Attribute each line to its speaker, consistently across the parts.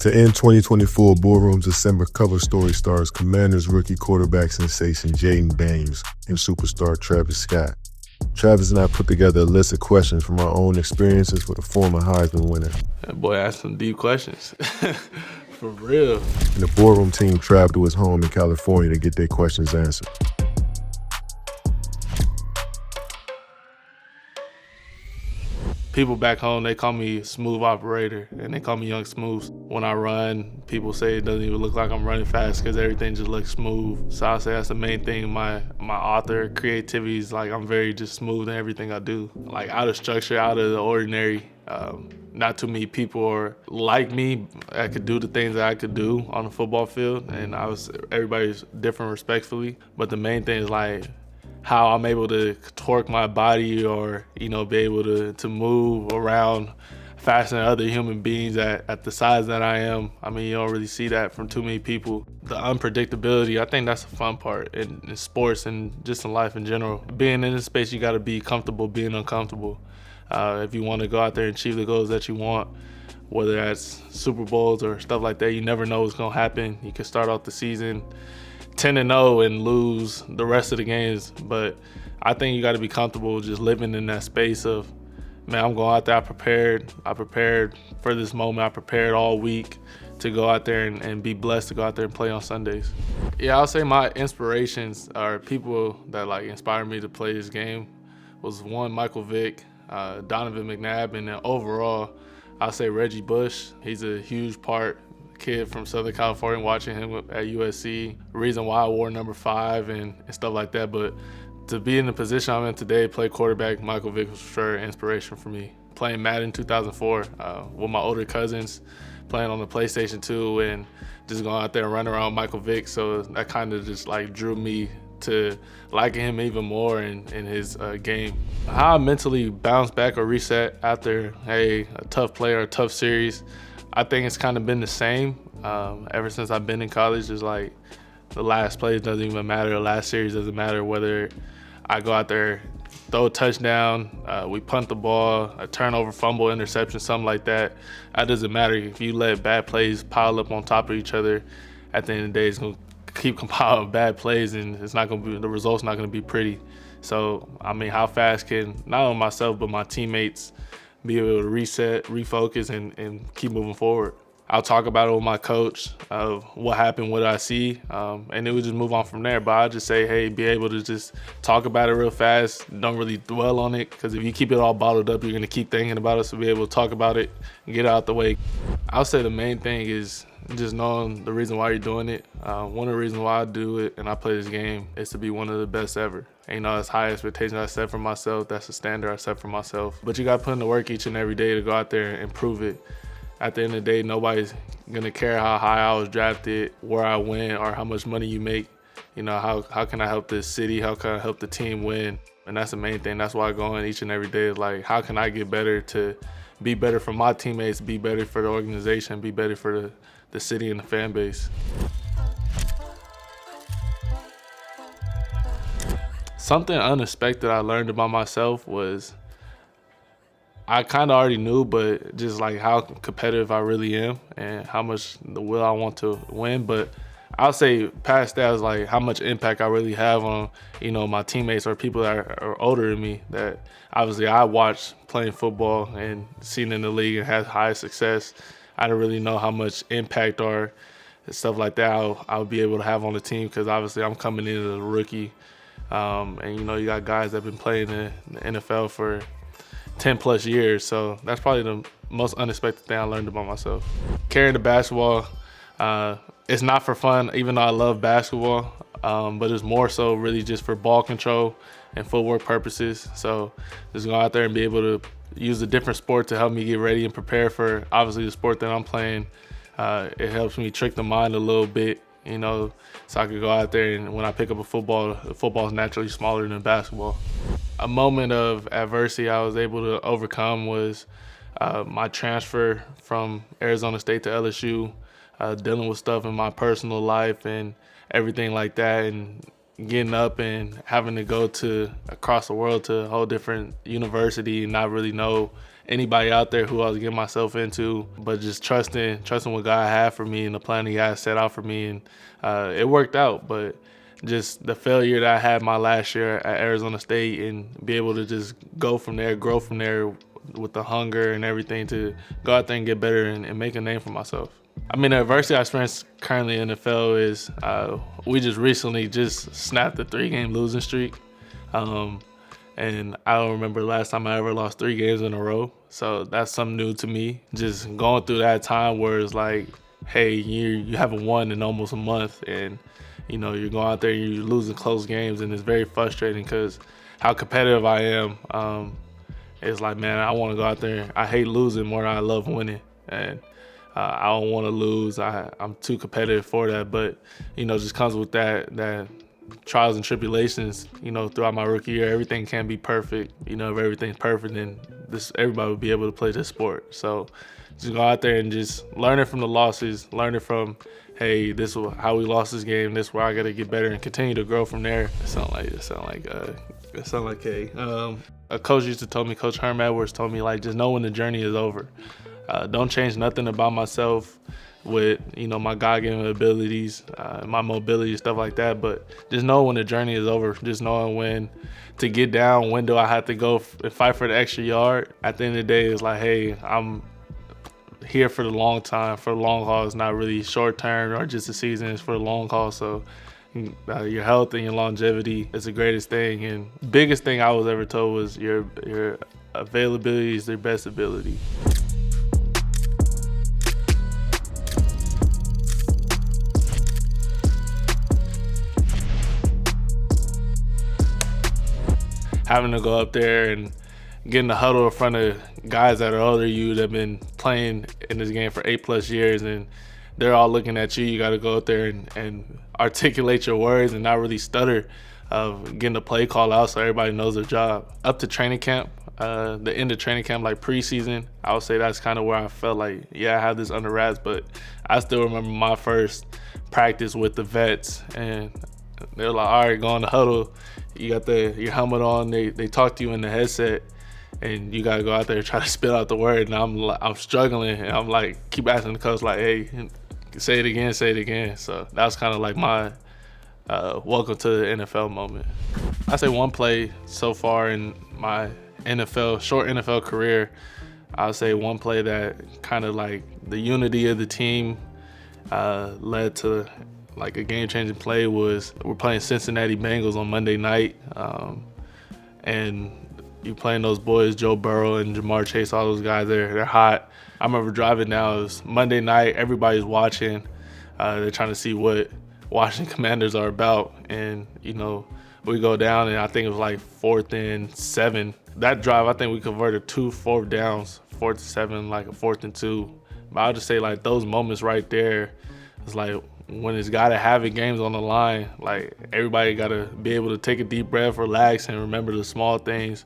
Speaker 1: To end 2024, Bullroom's December cover story stars Commanders rookie quarterback sensation Jayden and superstar Travis Scott. Travis and I put together a list of questions from our own experiences with a former Heisman winner.
Speaker 2: That boy asked some deep questions. For real.
Speaker 1: And the Bullroom team traveled to his home in California to get their questions answered.
Speaker 2: People back home, they call me Smooth Operator, and they call me Young Smooth. When I run, people say it doesn't even look like I'm running fast because everything just looks smooth. So I'll say that's the main thing. My author creativity is like I'm very just smooth in everything I do. Like out of structure, out of the ordinary. Not too many people are like me. I could do the things that I could do on the football field, and everybody's different respectfully. But the main thing is like how I'm able to torque my body or, be able to move around faster than other human beings at the size that I am. I mean, you don't really see that from too many people. The unpredictability, I think that's the fun part in sports and just in life in general. Being in this space, you gotta be comfortable being uncomfortable. If you wanna go out there and achieve the goals that you want, whether that's Super Bowls or stuff like that, you never know what's gonna happen. You can start off the season 10-0 and lose the rest of the games, but I think you got to be comfortable just living in that space of, man, I'm going out there, I prepared for this moment, I prepared all week to go out there and be blessed to go out there and play on Sundays. Yeah, I'll say my inspirations are people that like inspire me to play this game was one, Michael Vick, Donovan McNabb, and then overall, I'll say Reggie Bush. He's a huge part. Kid from Southern California, watching him at USC, reason why I wore number 5 and stuff like that. But to be in the position I'm in today, play quarterback, Michael Vick was for sure an inspiration for me. Playing Madden 2004 with my older cousins, playing on the PlayStation 2 and just going out there and running around Michael Vick. So that kind of just like drew me to liking him even more in his game. How I mentally bounce back or reset after a tough play or a tough series, I think it's kind of been the same ever since I've been in college. It's like the last plays doesn't even matter. The last series doesn't matter whether I go out there, throw a touchdown, we punt the ball, a turnover, fumble, interception, something like that. That doesn't matter. If you let bad plays pile up on top of each other, at the end of the day, it's going to keep compiling bad plays, and it's not going to be, the result's not going to be pretty. So, I mean, how fast can not only myself but my teammates be able to reset, refocus, and keep moving forward. I'll talk about it with my coach of what happened, what I see, and then we just move on from there. But I'll just say, hey, be able to just talk about it real fast. Don't really dwell on it, because if you keep it all bottled up, you're going to keep thinking about it. So be able to talk about it and get it out the way. I'll say the main thing is just knowing the reason why you're doing it. One of the reasons why I do it and I play this game is to be one of the best ever. And, that's high expectations I set for myself. That's the standard I set for myself. But you got to put in the work each and every day to go out there and prove it. At the end of the day, nobody's going to care how high I was drafted, where I went, or how much money you make. How can I help this city? How can I help the team win? And that's the main thing. That's why I go in each and every day is like, how can I get better to be better for my teammates, be better for the organization, be better for the city and the fan base. Something unexpected I learned about myself was I kind of already knew, but just like how competitive I really am and how much the will I want to win. But I'll say past that is like how much impact I really have on, my teammates or people that are older than me that obviously I watched playing football and seen in the league and had high success. I don't really know how much impact or stuff like that I'll be able to have on the team, because obviously I'm coming in as a rookie. And you got guys that have been playing in the NFL for 10 plus years. So that's probably the most unexpected thing I learned about myself. Carrying the basketball, it's not for fun, even though I love basketball, but it's more so really just for ball control and footwork purposes. So just go out there and be able to use a different sport to help me get ready and prepare for obviously the sport that I'm playing. It helps me trick the mind a little bit, so I could go out there and when I pick up a football, the football is naturally smaller than basketball. A moment of adversity I was able to overcome was my transfer from Arizona State to LSU, dealing with stuff in my personal life and everything like that, and getting up and having to go to across the world to a whole different university and not really know anybody out there who I was getting myself into, but just trusting what God had for me and the plan He had set out for me, and it worked out. But just the failure that I had my last year at Arizona State, and be able to just go from there, grow from there with the hunger and everything to go out there and get better and make a name for myself. I mean, the adversity I experience currently in the NFL is we just recently just snapped a 3-game losing streak. And I don't remember the last time I ever lost 3 games in a row. So that's something new to me. Just going through that time where it's like, hey, you haven't won in almost a month, and you're going out there and you're losing close games, and it's very frustrating because how competitive I am. It's like, man, I want to go out there. I hate losing more than I love winning, and I don't want to lose. I'm too competitive for that, but just comes with that trials and tribulations. Throughout my rookie year, everything can't be perfect. If everything's perfect, then everybody would be able to play this sport. So just go out there and just learning from the losses, learning from, hey, this is how we lost this game. This is where I got to get better and continue to grow from there. It sound like a coach used to tell me, Coach Herm Edwards told me, like, just know when the journey is over. Don't change nothing about myself with my God-given abilities, my mobility, stuff like that. But just know when the journey is over. Just knowing when to get down, when do I have to go and fight for the extra yard. At the end of the day, it's like, hey, I'm here for the long time, for the long haul. It's not really short term or just a season. It's for the long haul. So your health and your longevity is the greatest thing. And biggest thing I was ever told was your availability is their best ability. Having to go up there and get in the huddle in front of guys that are older than you that have been playing in this game for 8+ years, and they're all looking at you. You got to go up there and articulate your words and not really stutter of getting the play call out so everybody knows their job. Up to training camp, the end of training camp, like preseason, I would say that's kind of where I felt like, yeah, I have this under wraps, but I still remember my first practice with the vets, and they're like, all right, go in the huddle. You got your helmet on. They talk to you in the headset, and you gotta go out there and try to spit out the word. And I'm struggling, and I'm like, keep asking the coach, like, hey, say it again. So that was kind of like my welcome to the NFL moment. I say one play so far in my short NFL career. I would say one play that kind of like the unity of the team led to like a game-changing play was we're playing Cincinnati Bengals on Monday night, and you playing those boys, Joe Burrow and Jamar Chase, all those guys, they're hot. I remember driving down, it was Monday night, everybody's watching. They're trying to see what Washington Commanders are about, and we go down, and I think it was like 4th and 7. That drive, I think we converted 2 4th downs, 4th and 7, like a 4th and 2. But I'll just say, like, those moments right there, it's like when it's gotta have it, games on the line, like everybody gotta be able to take a deep breath, relax, and remember the small things,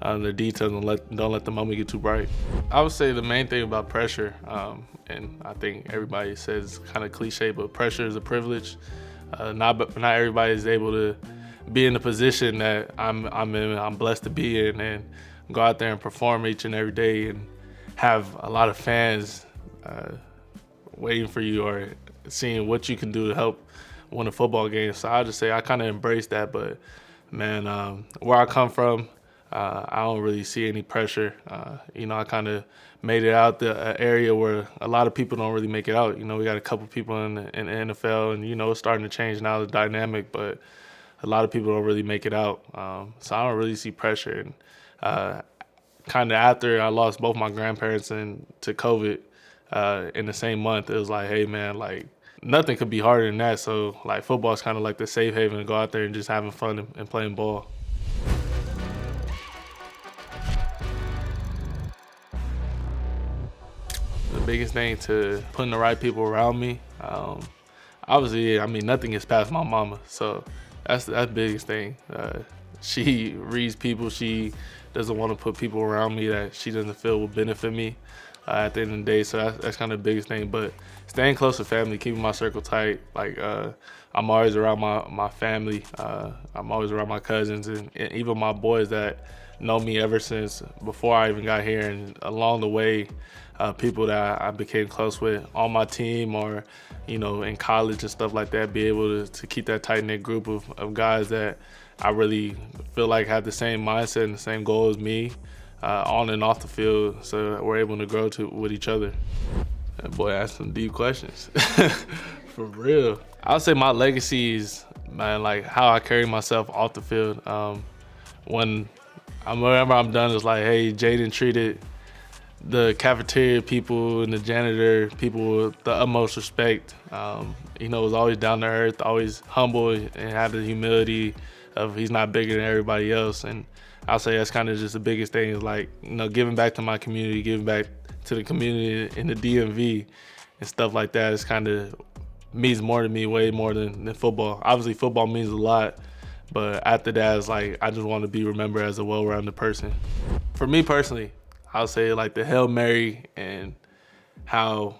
Speaker 2: the details, and don't let the moment get too bright. I would say the main thing about pressure, and I think everybody says kind of cliche, but pressure is a privilege. Not everybody is able to be in the position that I'm in. I'm blessed to be in, and go out there and perform each and every day, and have a lot of fans waiting for you or seeing what you can do to help win a football game. So I just say I kind of embrace that. But man, where I come from, I don't really see any pressure. I kind of made it out the area where a lot of people don't really make it out. We got a couple people in the NFL, and it's starting to change now, the dynamic, but a lot of people don't really make it out. So I don't really see pressure. And kind of after I lost both my grandparents to COVID in the same month, it was like, hey man, like nothing could be harder than that. So like football is kind of like the safe haven to go out there and just having fun and playing ball. The biggest thing to putting the right people around me. Obviously, I mean, nothing gets past my mama, so that's the biggest thing. She reads people. She doesn't want to put people around me that she doesn't feel will benefit me at the end of the day. So that's kind of the biggest thing. But staying close to family, keeping my circle tight. Like I'm always around my family. I'm always around my cousins and even my boys that know me ever since before I even got here, and along the way, people that I became close with on my team or, in college and stuff like that, be able to keep that tight-knit group of guys that I really feel like have the same mindset and the same goal as me, on and off the field, so we're able to grow with each other. That boy asked some deep questions. For real. I'll say my legacy is, man, like how I carry myself off the field. Whenever I'm done, it's like, hey, Jayden treated the cafeteria people and the janitor people with the utmost respect. Was always down to earth, always humble, and had the humility of he's not bigger than everybody else. And I'll say that's kind of just the biggest thing is like, giving back to my community, giving back to the community in the DMV and stuff like that. It's kind of means more to me, way more than football. Obviously, football means a lot, but after that, it's like I just want to be remembered as a well-rounded person. For me personally, I'll say like the Hail Mary and how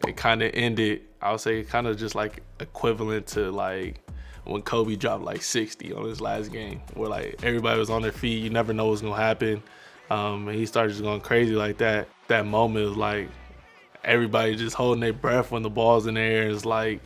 Speaker 2: it kind of ended, I'll say kind of just like equivalent to like when Kobe dropped like 60 on his last game, where like everybody was on their feet, you never know what's gonna happen, and he started just going crazy like that. That moment was like everybody just holding their breath when the ball's in the air. It's like,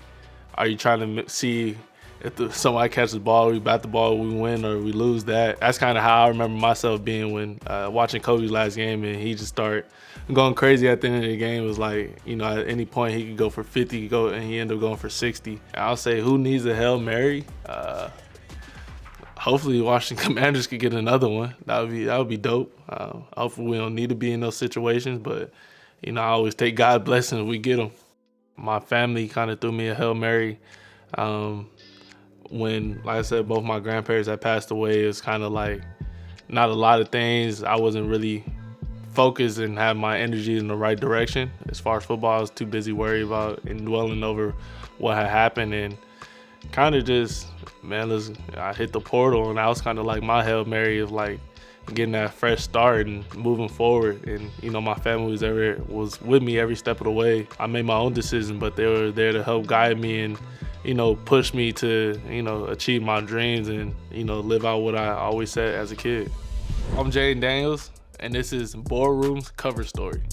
Speaker 2: are you trying to see if somebody catches the ball, we bat the ball, we win or we lose that? That's kind of how I remember myself being when watching Kobe's last game, and he just started going crazy at the end of the game. It was like, at any point he could go for 50, and he ended up going for 60. And I'll say, who needs a Hail Mary? Hopefully Washington Commanders could get another one. That would be dope. Hopefully we don't need to be in those situations, but I always take God's blessings if we get them. My family kind of threw me a Hail Mary when, like I said, both my grandparents had passed away. It was kind of like not a lot of things. I wasn't really focused and had my energy in the right direction. As far as football, I was too busy worried about and dwelling over what had happened, and kind of just, I hit the portal, and that was kind of like my Hail Mary of like getting that fresh start and moving forward. And my family was with me every step of the way. I made my own decision, but they were there to help guide me and push me to achieve my dreams and live out what I always said as a kid. I'm Jayden Daniels, and this is Boardroom's Cover Story.